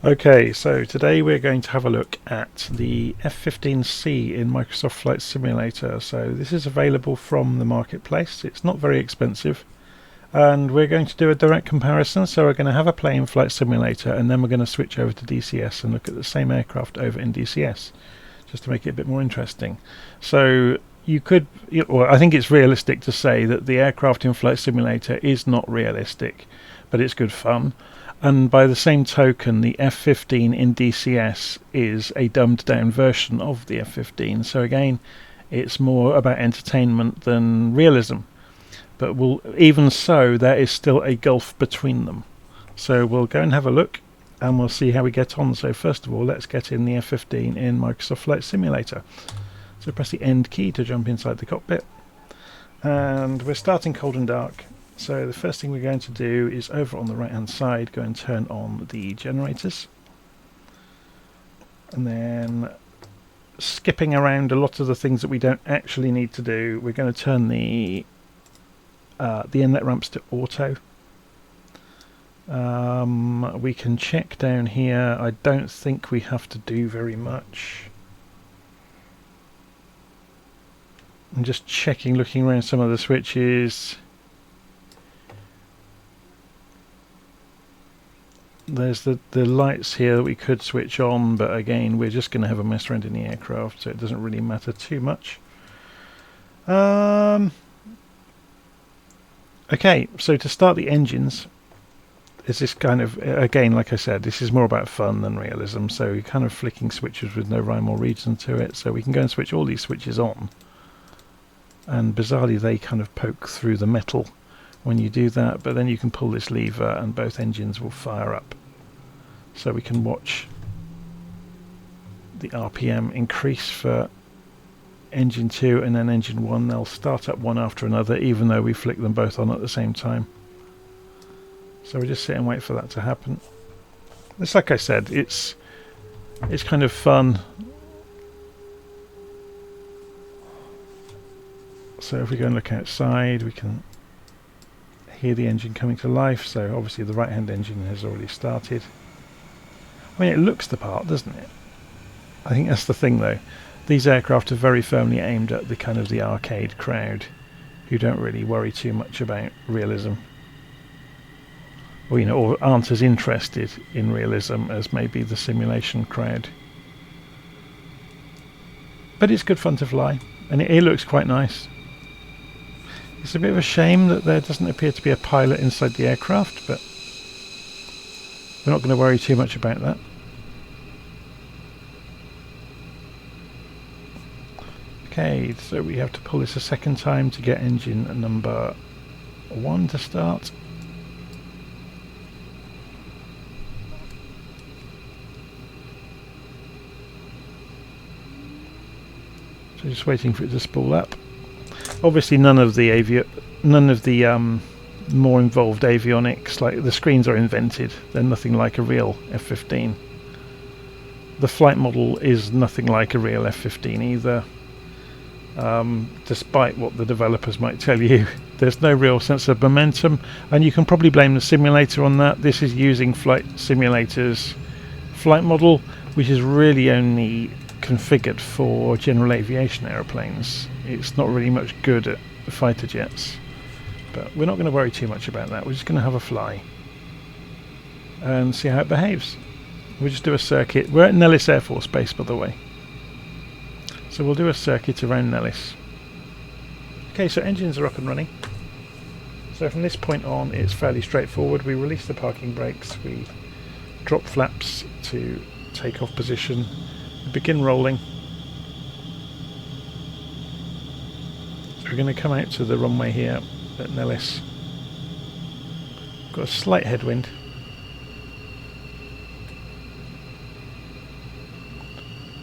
Okay, so today we're going to have a look at the F-15C in Microsoft Flight Simulator. So this is available from the marketplace. It's not very expensive, and we're going to do a direct comparison. So we're going to have a play in Flight Simulator, and then we're going to switch over to DCS and look at the same aircraft over in DCS, just to make it a bit more interesting. So you could, well, I think it's realistic to say that the aircraft in Flight Simulator is not realistic, but it's good fun. And by the same token, the F-15 in DCS is a dumbed down version of the F-15. So again, it's more about entertainment than realism. But even so, there is still a gulf between them. So we'll go and have a look, and we'll see how we get on. So first of all, let's get in the F-15 in Microsoft Flight Simulator. So press the end key to jump inside the cockpit. And we're starting cold and dark. So the first thing we're going to do is over on the right hand side go and turn on the generators, and then skipping around a lot of the things that we don't actually need to do, we're going to turn the inlet ramps to auto. We can check down here. I don't think we have to do very much. I'm just checking, looking around some of the switches. There's the lights here that we could switch on, but again we're just going to have a mess around in the aircraft, so it doesn't really matter too much. Okay, so to start the engines, is this kind of, again, like I said, this is more about fun than realism, so you're kind of flicking switches with no rhyme or reason to it. So we can go and switch all these switches on, and bizarrely they kind of poke through the metal when you do that, but then you can pull this lever and both engines will fire up. So we can watch the RPM increase for engine 2 and then engine 1. They'll start up one after another, even though we flick them both on at the same time. So we just sit and wait for that to happen. It's like I said, it's kind of fun. So if we go and look outside, we can hear the engine coming to life. So obviously the right hand engine has already started. I mean, it looks the part, doesn't it? I think that's the thing though. These aircraft are very firmly aimed at the kind of the arcade crowd who don't really worry too much about realism, or or aren't as interested in realism as maybe the simulation crowd. But it's good fun to fly, and it looks quite nice. It's a bit of a shame that there doesn't appear to be a pilot inside the aircraft, but we're not going to worry too much about that. Okay, so we have to pull this a second time to get engine number 1 to start. So just waiting for it to spool up. Obviously none of the more involved avionics, like the screens, are invented. They're nothing like a real F-15. The flight model is nothing like a real F-15 either. Despite what the developers might tell you, there's no real sense of momentum, and you can probably blame the simulator on that. This is using Flight Simulator's flight model, which is really only configured for general aviation aeroplanes. It's not really much good at fighter jets, but we're not going to worry too much about that. We're just going to have a fly and see how it behaves. We'll just do a circuit. We're at Nellis Air Force Base, by the way, so we'll do a circuit around Nellis. Okay, so engines are up and running. So from this point on it's fairly straightforward. We release the parking brakes, we drop flaps to take off position, begin rolling. So we're going to come out to the runway here at Nellis. Got a slight headwind.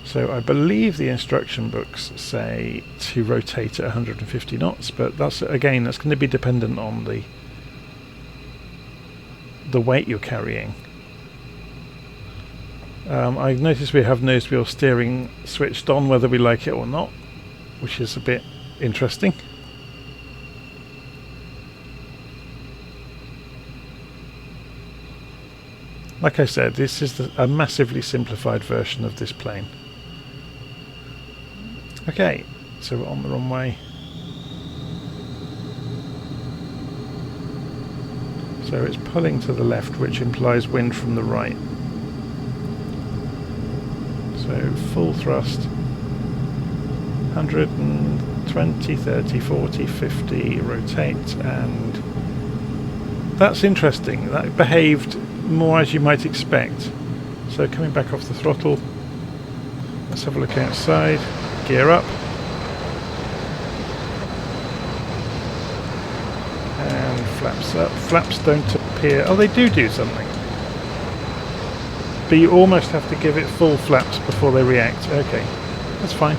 So I believe the instruction books say to rotate at 150 knots, but that's going to be dependent on the weight you're carrying. I've noticed we have nose wheel steering switched on whether we like it or not, which is a bit interesting. Like I said, this is a massively simplified version of this plane. Okay, so we're on the runway. So it's pulling to the left, which implies wind from the right. So full thrust, 120, 30, 40, 50, rotate, and that's interesting. That behaved more as you might expect. So coming back off the throttle, let's have a look outside, gear up, and flaps up. Flaps don't appear, oh they do something, but you almost have to give it full flaps before they react. Okay, that's fine.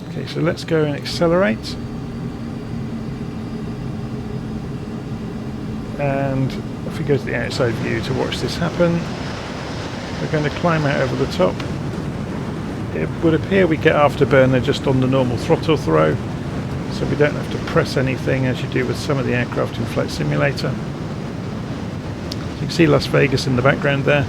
Okay, so let's go and accelerate. And if we go to the outside view to watch this happen, we're going to climb out over the top. It would appear we get afterburner just on the normal throttle throw, so we don't have to press anything as you do with some of the aircraft in Flight Simulator. You can see Las Vegas in the background there.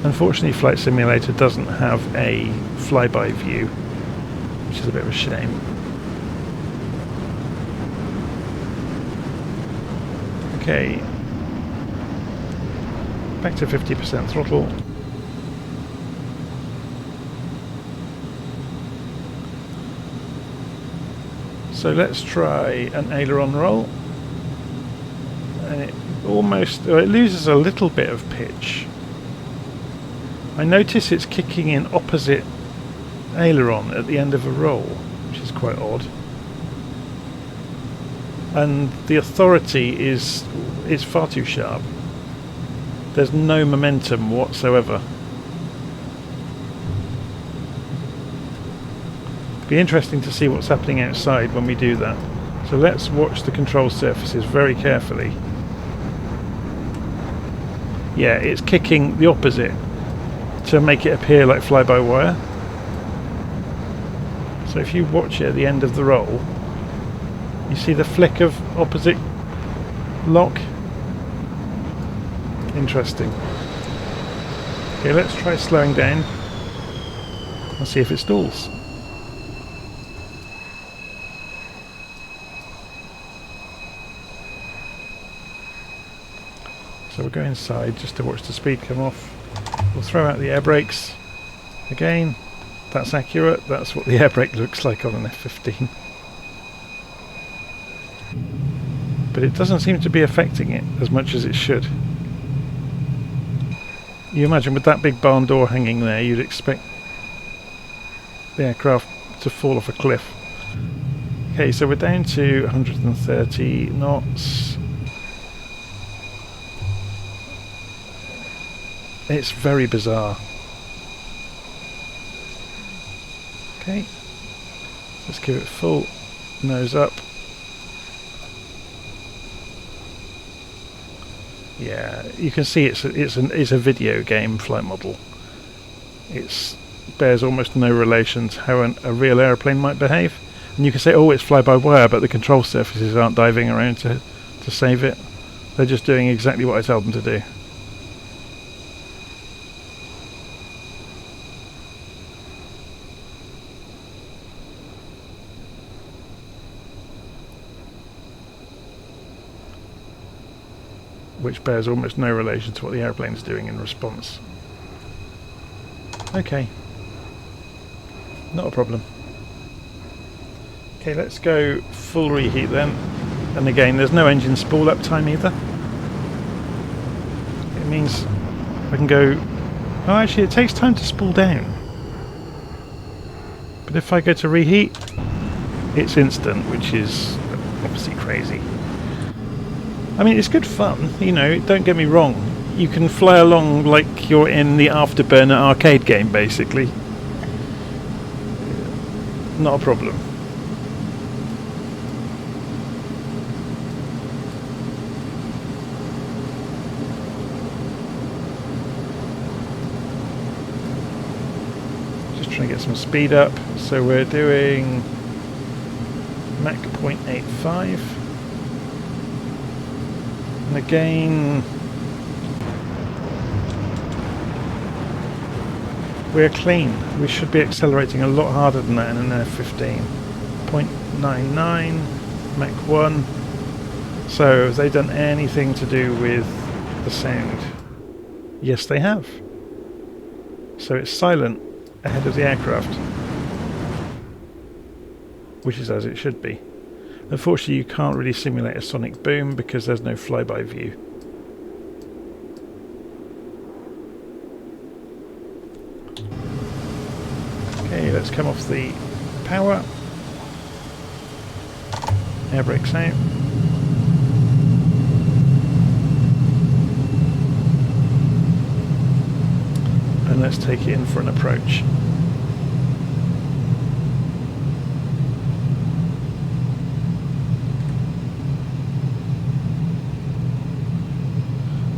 Unfortunately, Flight Simulator doesn't have a flyby view, which is a bit of a shame. Okay, back to 50% throttle. So let's try an aileron roll, and it loses a little bit of pitch. I notice it's kicking in opposite aileron at the end of a roll, which is quite odd. And the authority is far too sharp. There's no momentum whatsoever. Be interesting to see what's happening outside when we do that. So let's watch the control surfaces very carefully. Yeah, it's kicking the opposite to make it appear like fly-by-wire. So if you watch it at the end of the roll, you see the flick of opposite lock. Interesting. Okay, let's try slowing down and see if it stalls. So we'll go inside just to watch the speed come off. We'll throw out the air brakes. Again, that's accurate. That's what the air brake looks like on an F-15. But it doesn't seem to be affecting it as much as it should. You imagine with that big barn door hanging there, you'd expect the aircraft to fall off a cliff. Okay, so we're down to 130 knots. It's very bizarre. Okay, let's give it full nose up. Yeah, you can see it's a video game flight model. It bears almost no relation to how a real aeroplane might behave. And you can say, oh, it's fly-by-wire, but the control surfaces aren't diving around to save it. They're just doing exactly what I tell them to do. Which bears almost no relation to what the airplane is doing in response. Okay, not a problem. Okay, let's go full reheat then. And again, there's no engine spool up time either. It means I can go... Oh, actually it takes time to spool down. But if I go to reheat, it's instant, which is obviously crazy. I mean, it's good fun, you know, don't get me wrong. You can fly along like you're in the Afterburner arcade game, basically. Not a problem. trying to get some speed up. So we're doing Mach 0.85. And again, we're clean. We should be accelerating a lot harder than that in an F-15. 0.99, Mach 1. So have they done anything to do with the sound? Yes, they have. So it's silent ahead of the aircraft, which is as it should be. Unfortunately, you can't really simulate a sonic boom because there's no flyby view. Okay, let's come off the power. Air brakes out. And let's take it in for an approach.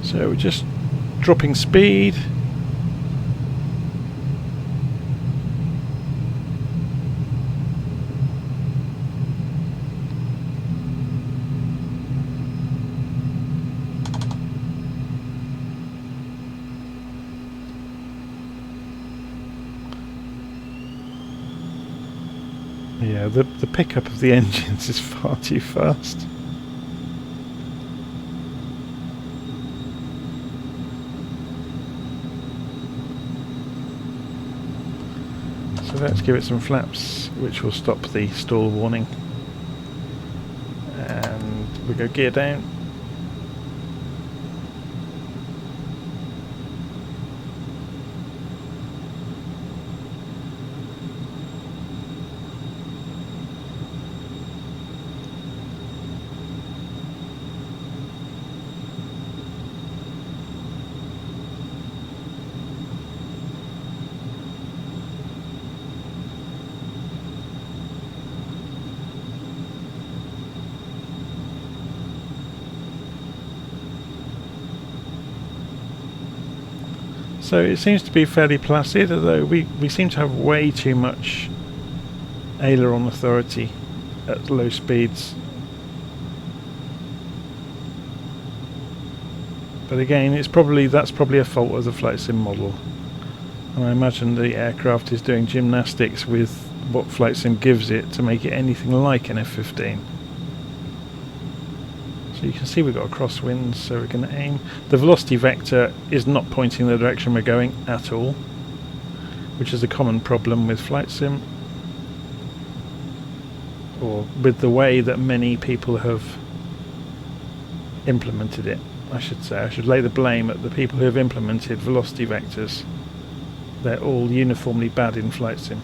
So we're just dropping speed. Yeah, the pickup of the engines is far too fast. So let's give it some flaps, which will stop the stall warning. And we go gear down. So it seems to be fairly placid, although we seem to have way too much aileron authority at low speeds. But again, that's probably a fault of the flight sim model. And I imagine the aircraft is doing gymnastics with what flight sim gives it to make it anything like an F-15. So you can see we've got a crosswind, so we're going to aim. The velocity vector is not pointing the direction we're going at all, which is a common problem with flight sim, or with the way that many people have implemented it, I should say. I should lay the blame at the people who have implemented velocity vectors. They're all uniformly bad in flight sim.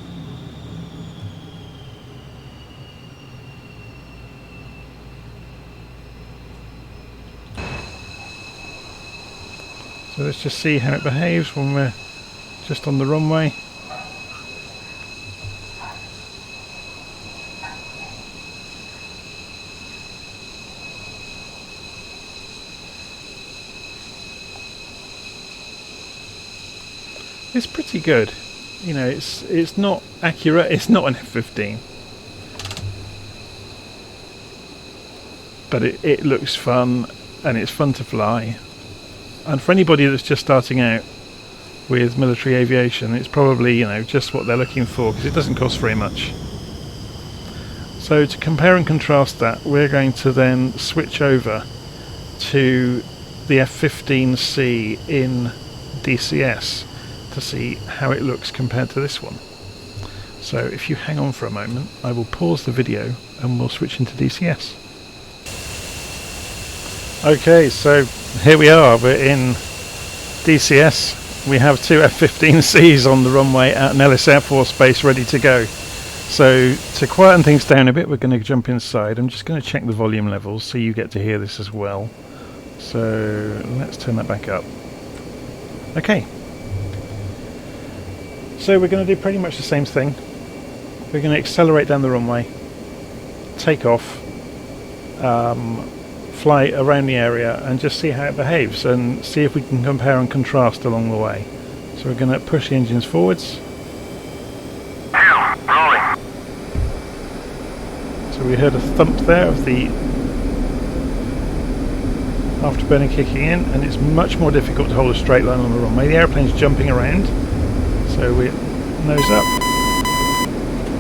So let's just see how it behaves when we're just on the runway. It's pretty good. You know, it's not accurate, it's not an F-15. But it looks fun, and it's fun to fly. And for anybody that's just starting out with military aviation, it's probably, you know, just what they're looking for, because it doesn't cost very much. So to compare and contrast that, we're going to then switch over to the F-15C in DCS to see how it looks compared to this one. So if you hang on for a moment, I will pause the video and we'll switch into DCS. Okay, so here we are, we're in DCS. We have two F-15Cs on the runway at Nellis Air Force Base ready to go. So to quieten things down a bit, we're going to jump inside. I'm just going to check the volume levels so you get to hear this as well. So let's turn that back up. Okay. So we're going to do pretty much the same thing. We're going to accelerate down the runway, take off, fly around the area and just see how it behaves and see if we can compare and contrast along the way. So we're going to push the engines forwards we heard a thump there of the afterburner kicking in, and it's much more difficult to hold a straight line on the runway. The airplane's jumping around, so we nose up,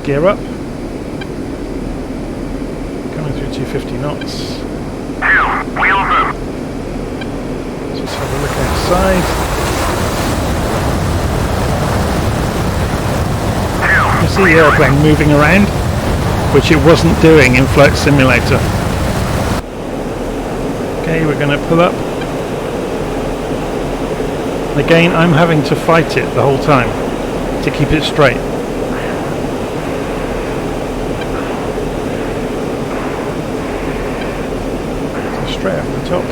gear up, coming through 250 knots. Wheels up. Just have a look outside. You can see the airplane moving around, which it wasn't doing in Flight Simulator. Okay, we're going to pull up. Again, I'm having to fight it the whole time to keep it straight. So straight off the top.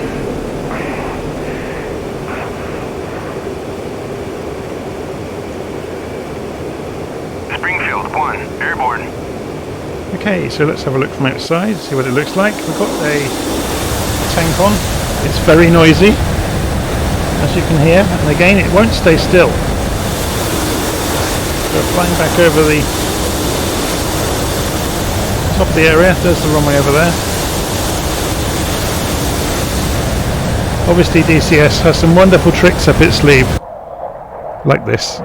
Springfield 1, airborne. Okay, so let's have a look from outside, see what it looks like. We've got a tank on. It's very noisy, as you can hear, and again it won't stay still. So flying back over the top of the area. There's the runway over there. Obviously DCS has some wonderful tricks up its sleeve, like this.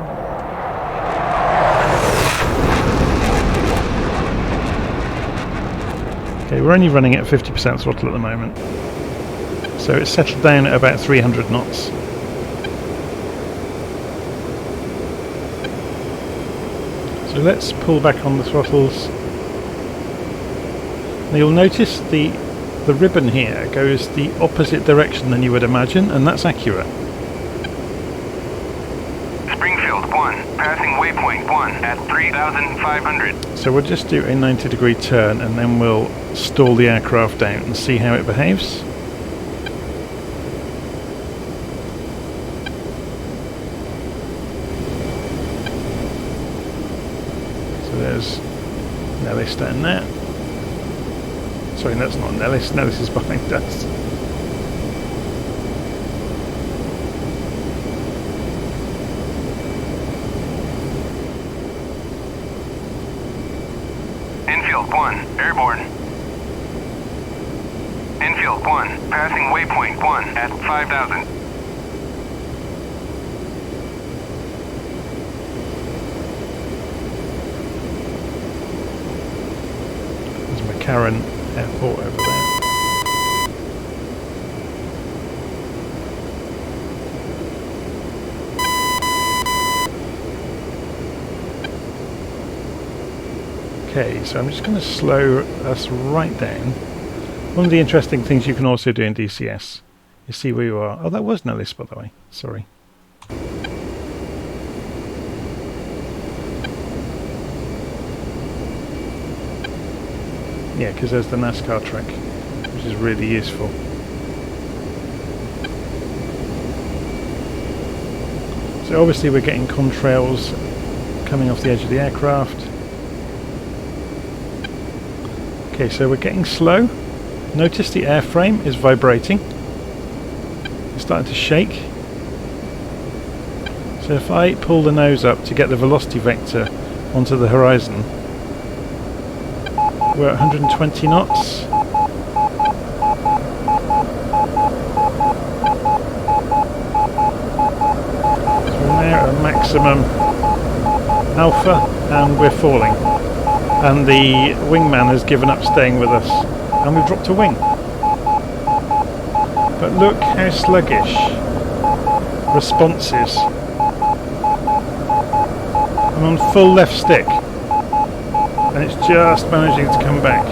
Okay, we're only running at 50% throttle at the moment, so it's settled down at about 300 knots. So let's pull back on the throttles. Now you'll notice the ribbon here goes the opposite direction than you would imagine, and that's accurate. Springfield 1, passing waypoint 1 at 3,500. So we'll just do a 90-degree turn and then we'll stall the aircraft out and see how it behaves. So there's Nellis down there. Sorry, that's not Nellis. Nellis is behind us. Enfield 1, airborne. Enfield 1, passing waypoint 1 at 5,000. There's McCarran Airport over there. Okay, so I'm just going to slow us right down. One of the interesting things you can also do in DCS is see where you are. Oh, that was Nellis, by the way. Sorry. Yeah, because there's the NASCAR track, which is really useful. So obviously we're getting contrails coming off the edge of the aircraft. Okay, so we're getting slow. Notice the airframe is vibrating. It's starting to shake. So if I pull the nose up to get the velocity vector onto the horizon, we're at 120 knots. So we're now at maximum alpha and we're falling. And the wingman has given up staying with us. And we've dropped a wing. But look how sluggish response is. I'm on full left stick. And it's just managing to come back.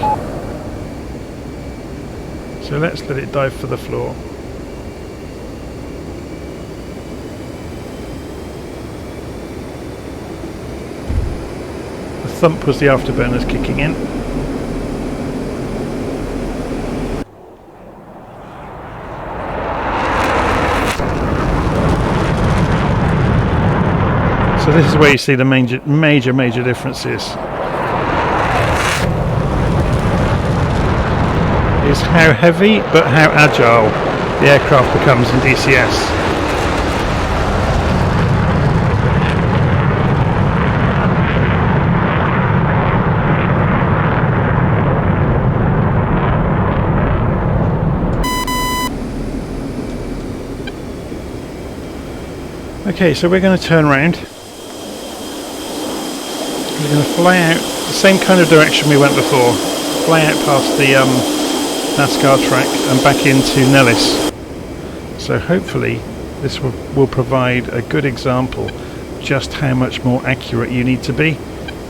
So let's let it dive for the floor. The thump was the afterburners kicking in. So this is where you see the major differences. Is how heavy but how agile the aircraft becomes in DCS. Okay, so we're going to turn around. We're going to fly out the same kind of direction we went before. Fly out past the NASCAR track and back into Nellis. So hopefully this will provide a good example just how much more accurate you need to be.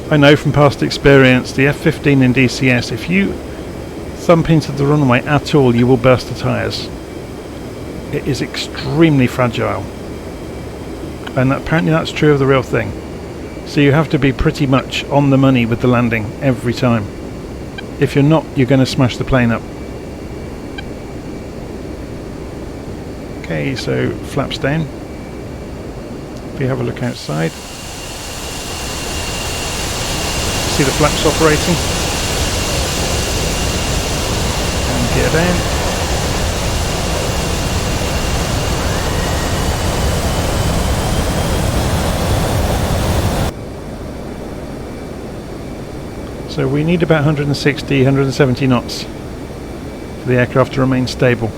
I know from past experience, the F-15 in DCS, if you thump into the runway at all, you will burst the tyres. It is extremely fragile. And apparently that's true of the real thing. So you have to be pretty much on the money with the landing every time. If you're not, you're going to smash the plane up. Okay, so flaps down. If you have a look outside, see the flaps operating. And gear down. So we need about 160, 170 knots for the aircraft to remain stable.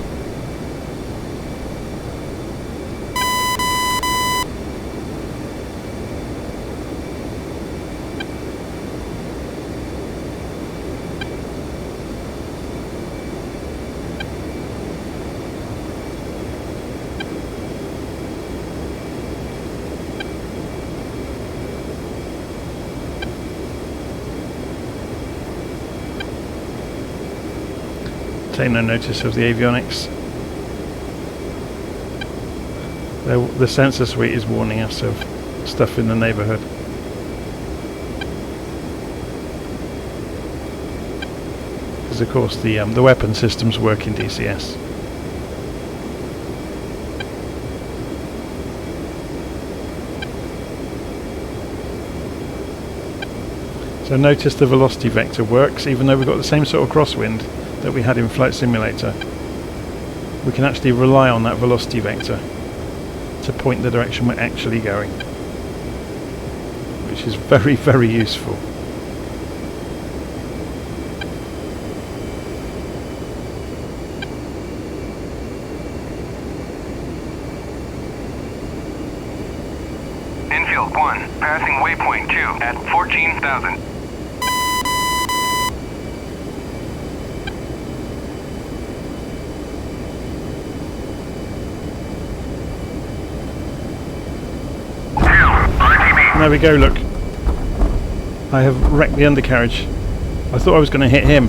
Take no notice of the avionics. The sensor suite is warning us of stuff in the neighbourhood. Because of course the weapon systems work in DCS. So notice the velocity vector works, even though we've got the same sort of crosswind that we had in Flight Simulator. We can actually rely on that velocity vector to point the direction we're actually going, which is very, very useful. Infield 1, passing waypoint 2 at 14,000. There we go, look. I have wrecked the undercarriage. I thought I was going to hit him.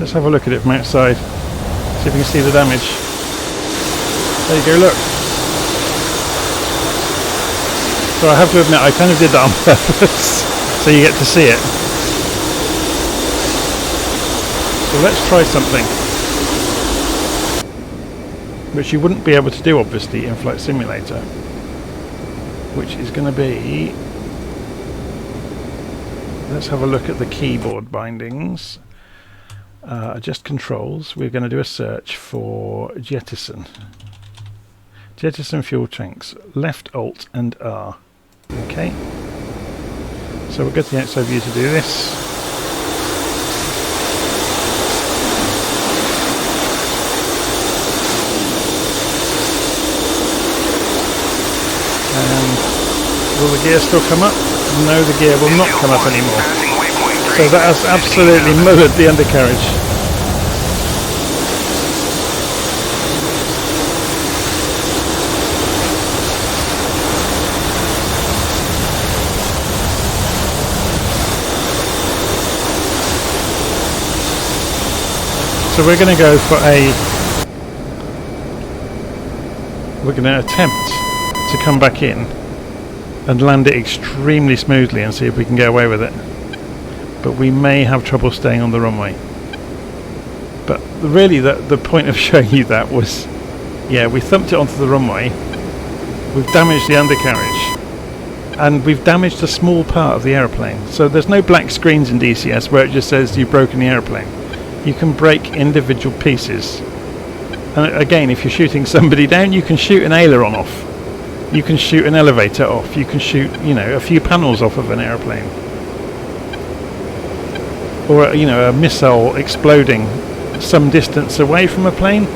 Let's have a look at it from outside. See if we can see the damage. There you go, look. So I have to admit, I kind of did that on purpose, so you get to see it. So let's try something which you wouldn't be able to do obviously in Flight Simulator, which is going to be, let's have a look at the keyboard bindings. Adjust controls. We're going to do a search for jettison fuel tanks, left Alt and R. Okay, so we'll go to the outside view to do this. Will the gear still come up? No, the gear will not come up anymore. So that has absolutely mullered the undercarriage. So we're going to go for we're going to attempt to come back in and land it extremely smoothly and see if we can get away with it. But we may have trouble staying on the runway. But really the point of showing you that was, yeah, we thumped it onto the runway, we've damaged the undercarriage, and we've damaged a small part of the aeroplane. So there's no black screens in DCS where it just says you've broken the aeroplane. You can break individual pieces. And again, if you're shooting somebody down, you can shoot an aileron off. You can shoot an elevator off. You can shoot, you know, a few panels off of an airplane, or you know, a missile exploding some distance away from a plane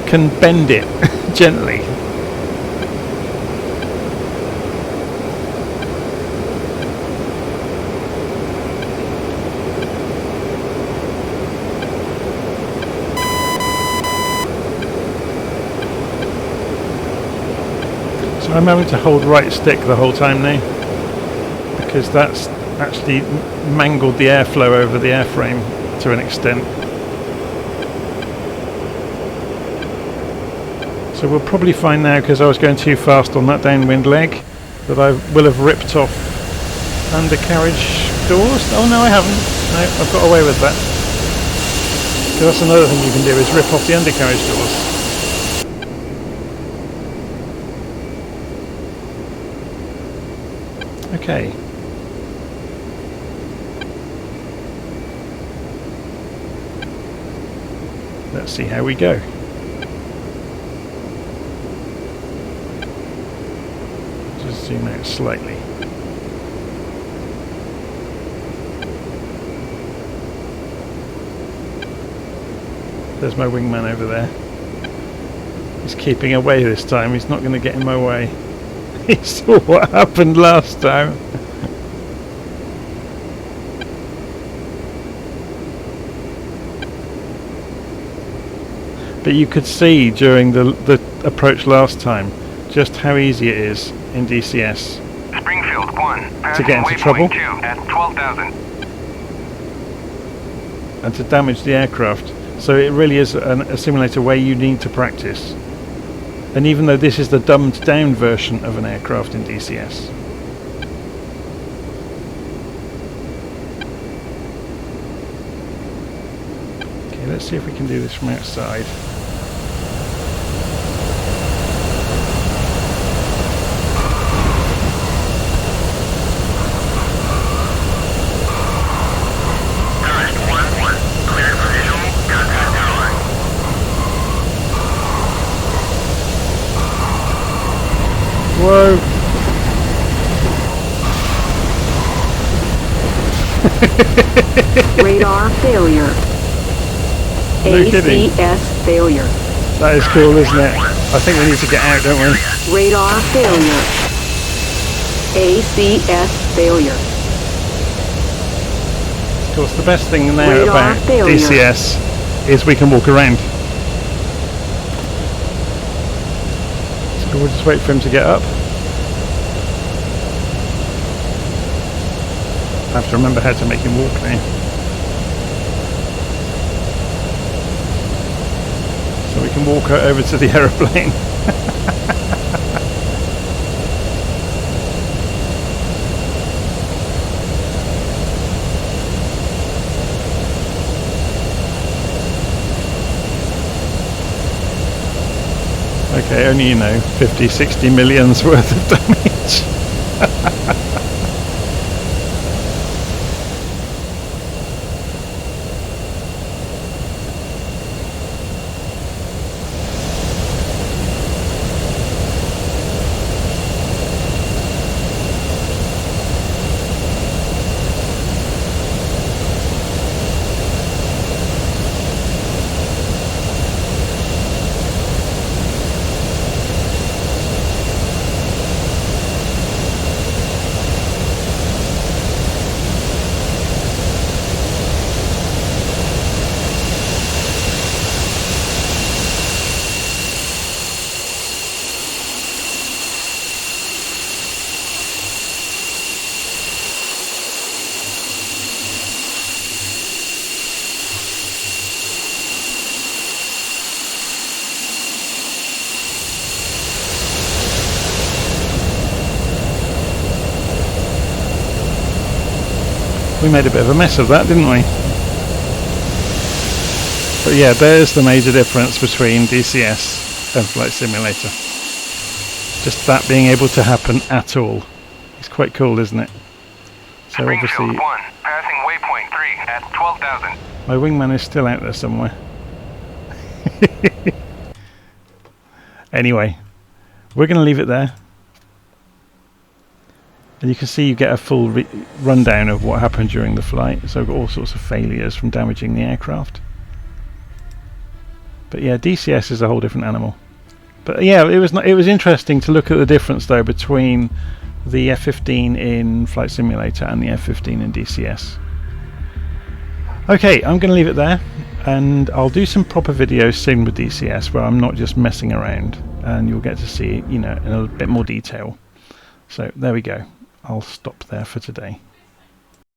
can bend it gently. So I'm having to hold right stick the whole time now, because that's actually mangled the airflow over the airframe to an extent. So we'll probably find now, because I was going too fast on that downwind leg, that I will have ripped off undercarriage doors. Oh no, I haven't. No, I've got away with that. Because that's another thing you can do, is rip off the undercarriage doors. Okay. Let's see how we go. Just zoom out slightly. There's my wingman over there. He's keeping away this time. He's not going to get in my way. He saw what happened last time. But you could see during the approach last time just how easy it is in DCS Springfield 1, to get into trouble at 12,000. and to damage the aircraft. So it really is a simulator where you need to practice. And even though this is the dumbed down version of an aircraft in DCS. Okay, let's see if we can do this from outside. Whoa! Radar failure. No kidding. ACS failure. That is cool, isn't it? I think we need to get out, don't we? Radar failure. ACS failure. Of course, the best thing now Radar about failure. DCS is we can walk around. So we'll just wait for him to get up. I have to remember how to make him walk now. So we can walk over to the aeroplane. Okay, only, 50, 60 millions worth of damage. We made a bit of a mess of that, didn't we? But yeah, there's the major difference between DCS and Flight Simulator. Just that being able to happen at all. It's quite cool, isn't it? So Springfield obviously 1, passing waypoint 3 at 12,000. my wingman is still out there somewhere. Anyway, we're going to leave it there. And you can see you get a full rundown of what happened during the flight. So we've got all sorts of failures from damaging the aircraft. But yeah, DCS is a whole different animal. But yeah, it was interesting to look at the difference though between the F-15 in Flight Simulator and the F-15 in DCS. Okay, I'm going to leave it there, and I'll do some proper videos soon with DCS where I'm not just messing around, and you'll get to see, you know, in a bit more detail. So there we go. I'll stop there for today.